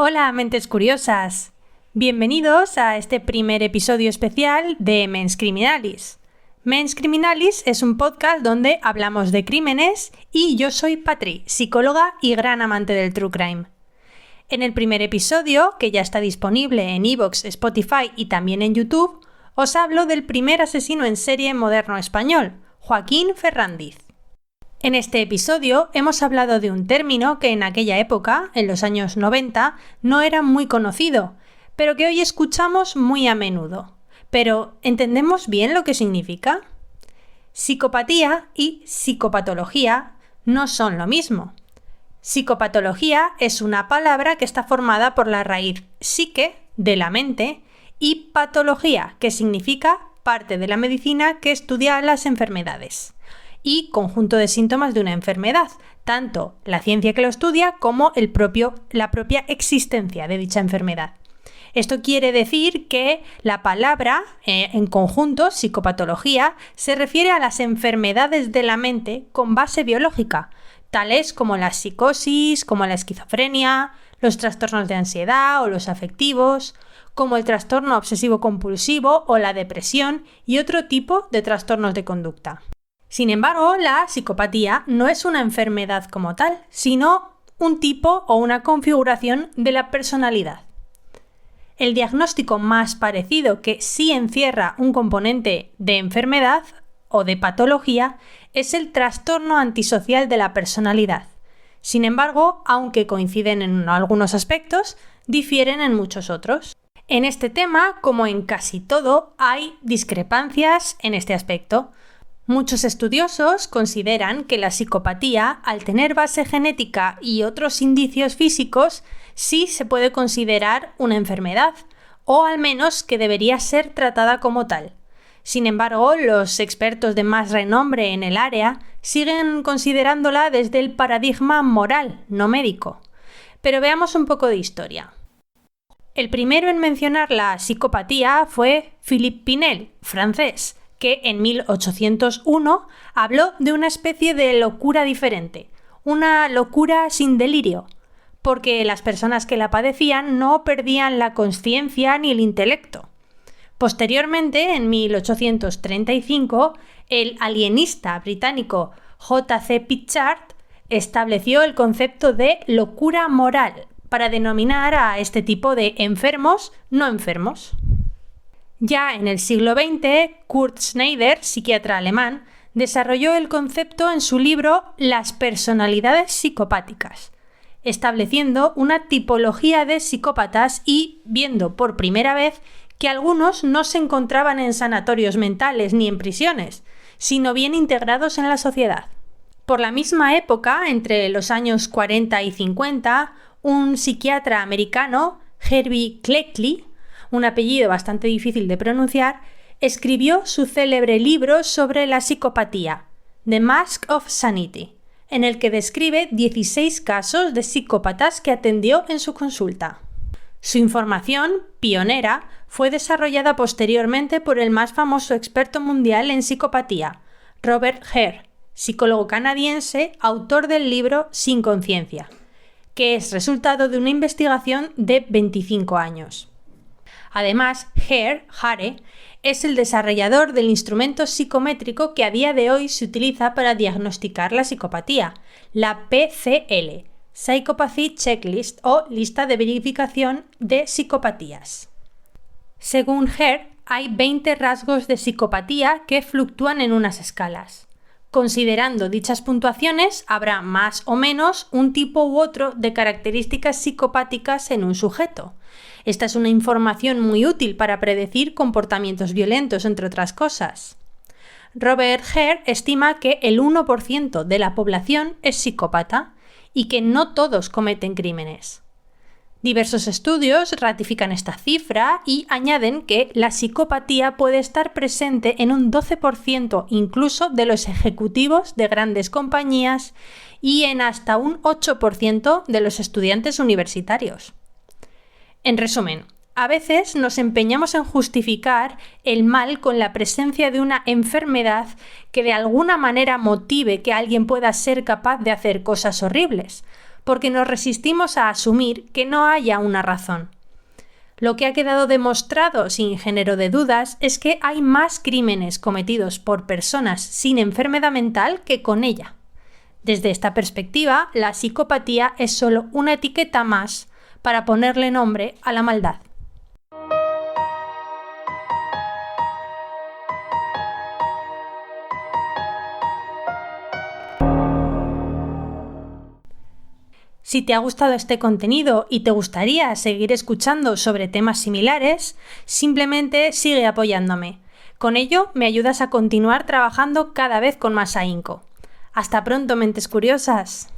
Hola, mentes curiosas. Bienvenidos a este primer episodio especial de Mens Criminalis. Mens Criminalis es un podcast donde hablamos de crímenes y yo soy Patri, psicóloga y gran amante del true crime. En el primer episodio, que ya está disponible en iVoox, Spotify y también en YouTube, os hablo del primer asesino en serie moderno español, Joaquín Ferrándiz. En este episodio hemos hablado de un término que en aquella época, en los años 90, no era muy conocido, pero que hoy escuchamos muy a menudo. Pero, ¿entendemos bien lo que significa? Psicopatía y psicopatología no son lo mismo. Psicopatología es una palabra que está formada por la raíz psique, de la mente, y patología, que significa parte de la medicina que estudia las enfermedades y conjunto de síntomas de una enfermedad, tanto la ciencia que lo estudia como la propia existencia de dicha enfermedad. Esto quiere decir que la palabra, en conjunto, psicopatología, se refiere a las enfermedades de la mente con base biológica, tales como la psicosis, como la esquizofrenia, los trastornos de ansiedad o los afectivos, como el trastorno obsesivo-compulsivo o la depresión y otro tipo de trastornos de conducta. Sin embargo, la psicopatía no es una enfermedad como tal, sino un tipo o una configuración de la personalidad. El diagnóstico más parecido que sí encierra un componente de enfermedad o de patología es el trastorno antisocial de la personalidad. Sin embargo, aunque coinciden en algunos aspectos, difieren en muchos otros. En este tema, como en casi todo, hay discrepancias en este aspecto. Muchos estudiosos consideran que la psicopatía, al tener base genética y otros indicios físicos, sí se puede considerar una enfermedad, o al menos que debería ser tratada como tal. Sin embargo, los expertos de más renombre en el área siguen considerándola desde el paradigma moral, no médico. Pero veamos un poco de historia. El primero en mencionar la psicopatía fue Philippe Pinel, francés, que en 1801 habló de una especie de locura diferente, una locura sin delirio, porque las personas que la padecían no perdían la consciencia ni el intelecto. Posteriormente, en 1835, el alienista británico J.C. Pritchard estableció el concepto de locura moral para denominar a este tipo de enfermos no enfermos. Ya en el siglo XX, Kurt Schneider, psiquiatra alemán, desarrolló el concepto en su libro Las personalidades psicopáticas, estableciendo una tipología de psicópatas y viendo por primera vez que algunos no se encontraban en sanatorios mentales ni en prisiones, sino bien integrados en la sociedad. Por la misma época, entre los años 40 y 50, un psiquiatra americano, Herbie Cleckley, un apellido bastante difícil de pronunciar, escribió su célebre libro sobre la psicopatía, The Mask of Sanity, en el que describe 16 casos de psicópatas que atendió en su consulta. Su información, pionera, fue desarrollada posteriormente por el más famoso experto mundial en psicopatía, Robert Hare, psicólogo canadiense, autor del libro Sin conciencia, que es resultado de una investigación de 25 años. Además, Hare es el desarrollador del instrumento psicométrico que a día de hoy se utiliza para diagnosticar la psicopatía, la PCL, Psychopathy Checklist o lista de verificación de psicopatías. Según Hare, hay 20 rasgos de psicopatía que fluctúan en unas escalas. Considerando dichas puntuaciones, habrá más o menos un tipo u otro de características psicopáticas en un sujeto. Esta es una información muy útil para predecir comportamientos violentos, entre otras cosas. Robert Hare estima que el 1% de la población es psicópata y que no todos cometen crímenes. Diversos estudios ratifican esta cifra y añaden que la psicopatía puede estar presente en un 12% incluso de los ejecutivos de grandes compañías y en hasta un 8% de los estudiantes universitarios. En resumen, a veces nos empeñamos en justificar el mal con la presencia de una enfermedad que de alguna manera motive que alguien pueda ser capaz de hacer cosas horribles. porque nos resistimos a asumir que no haya una razón. Lo que ha quedado demostrado sin género de dudas es que hay más crímenes cometidos por personas sin enfermedad mental que con ella. Desde esta perspectiva, la psicopatía es solo una etiqueta más para ponerle nombre a la maldad. Si te ha gustado este contenido y te gustaría seguir escuchando sobre temas similares, simplemente sigue apoyándome. Con ello me ayudas a continuar trabajando cada vez con más ahínco. ¡Hasta pronto, mentes curiosas!